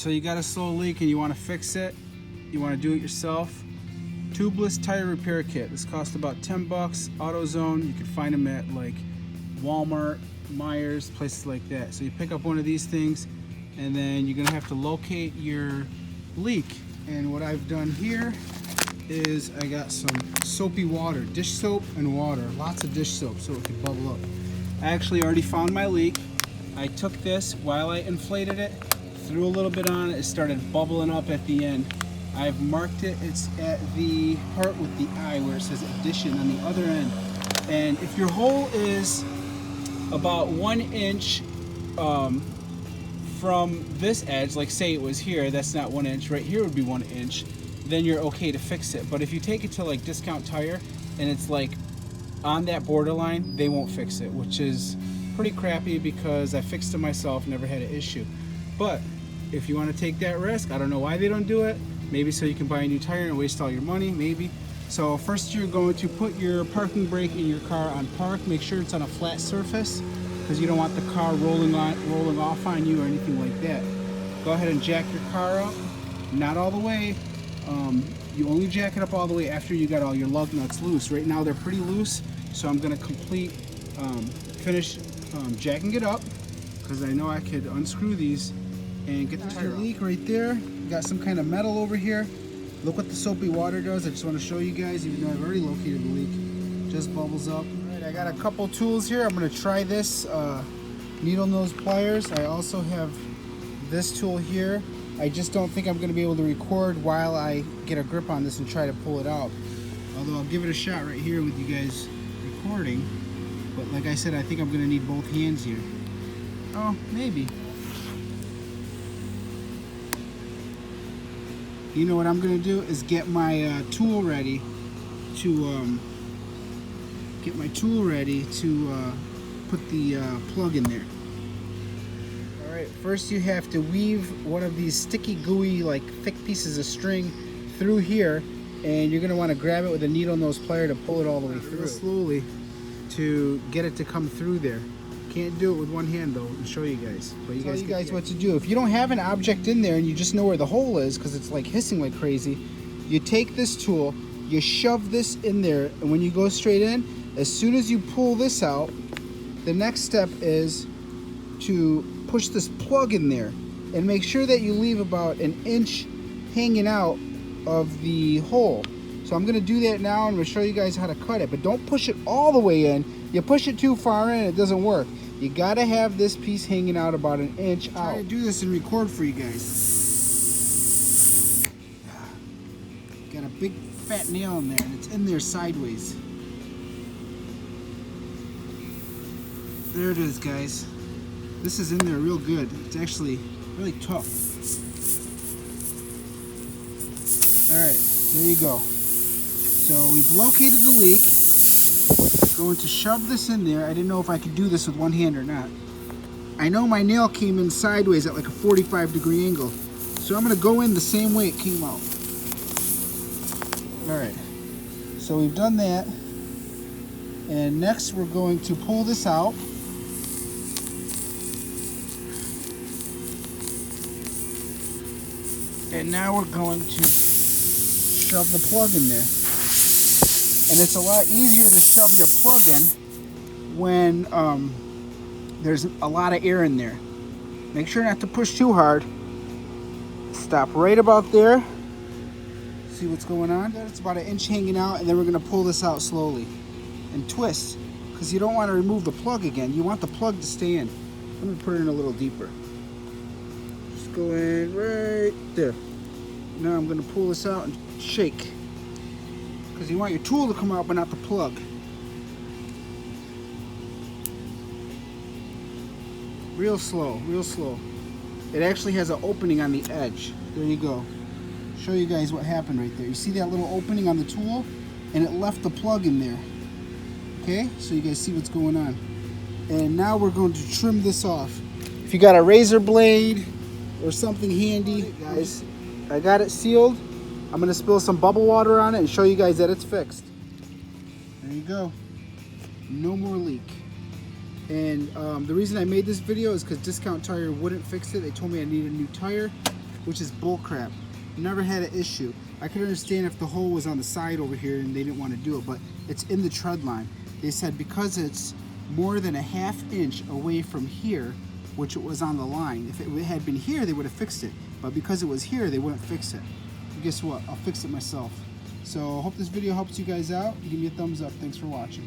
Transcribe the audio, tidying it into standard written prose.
So you got a slow leak and you want to fix it, you want to do it yourself. Tubeless tire repair kit. This costs about 10 bucks. AutoZone, you can find them at like Walmart, Myers, places like that. So you pick up one of these things and then you're gonna have to locate your leak. And what I've done here is I got some soapy water, dish soap and water, lots of dish soap so it can bubble up. I actually already found my leak. I took this while I inflated it, threw a little bit on it, it started bubbling up at the end. I've marked it, it's at the part with the eye where it says addition on the other end. And if your hole is about 1 inch from this edge, like say it was here, that's not 1 inch, right here would be 1 inch, then you're okay to fix it. But if you take it to like Discount Tire and it's like on that borderline, they won't fix it, which is pretty crappy because I fixed it myself, never had an issue. But if you want to take that risk, I don't know why they don't do it. Maybe so you can buy a new tire and waste all your money, maybe. So first you're going to put your parking brake in your car on park. Make sure it's on a flat surface because you don't want the car rolling off on you or anything like that. Go ahead and jack your car up, not all the way. You only jack it up all the way after you got all your lug nuts loose. Right now they're pretty loose, so I'm gonna finish jacking it up because I know I could unscrew these and get the tire leak right there. Got some kind of metal over here. Look what the soapy water does. I just want to show you guys, even though I've already located the leak. Just bubbles up. All right, I got a couple tools here. I'm going to try this needle nose pliers. I also have this tool here. I just don't think I'm going to be able to record while I get a grip on this and try to pull it out. Although I'll give it a shot right here with you guys recording. But like I said, I think I'm going to need both hands here. Oh, maybe. You know what I'm going to do is get my tool ready to put the plug in there. Alright, first you have to weave one of these sticky, gooey, like thick pieces of string through here, and you're going to want to grab it with a needle nose plier to pull it all the way through. Slowly to get it to come through there. Can't do it with one hand though, and show you guys. But you guys what to do. If you don't have an object in there and you just know where the hole is because it's like hissing like crazy, you take this tool, you shove this in there, and when you go straight in, as soon as you pull this out, the next step is to push this plug in there and make sure that you leave about 1 inch hanging out of the hole. So I'm gonna do that now and I'm gonna show you guys how to cut it, but don't push it all the way in. You push it too far in, it doesn't work. You gotta have this piece hanging out about 1 inch out. Try to do this and record for you guys. Got a big fat nail in there and it's in there sideways. There it is, guys. This is in there real good. It's actually really tough. Alright, there you go. So we've located the leak. Going to shove this in there. I didn't know if I could do this with one hand or not. I know my nail came in sideways at like a 45-degree angle. So I'm going to go in the same way it came out. Alright. So we've done that. And next we're going to pull this out. And now we're going to shove the plug in there. And it's a lot easier to shove your plug in when there's a lot of air in there. Make sure not to push too hard. Stop right about there. See what's going on? It's about 1 inch hanging out, and then we're going to pull this out slowly and twist, because you don't want to remove the plug again. You want the plug to stay in. I'm going to put it in a little deeper. Just go in right there. Now I'm going to pull this out and shake, because you want your tool to come out but not the plug. Real slow, real slow. It actually has an opening on the edge. There you go. Show you guys what happened right there. You see that little opening on the tool? And it left the plug in there. Okay, so you guys see what's going on. And now we're going to trim this off. If you got a razor blade or something handy, guys, I got it sealed. I'm going to spill some bubble water on it and show you guys that it's fixed. There you go. No more leak. And the reason I made this video is because Discount Tire wouldn't fix it. They told me I needed a new tire. which is bullcrap. Never had an issue. I could understand if the hole was on the side over here and they didn't want to do it, but it's in the tread line. They said because it's more than a ½ inch away from here, which it was on the line. If it had been here, they would have fixed it. But because it was here, they wouldn't fix it. But guess what? I'll fix it myself. So I hope this video helps you guys out. Give me a thumbs up. Thanks for watching.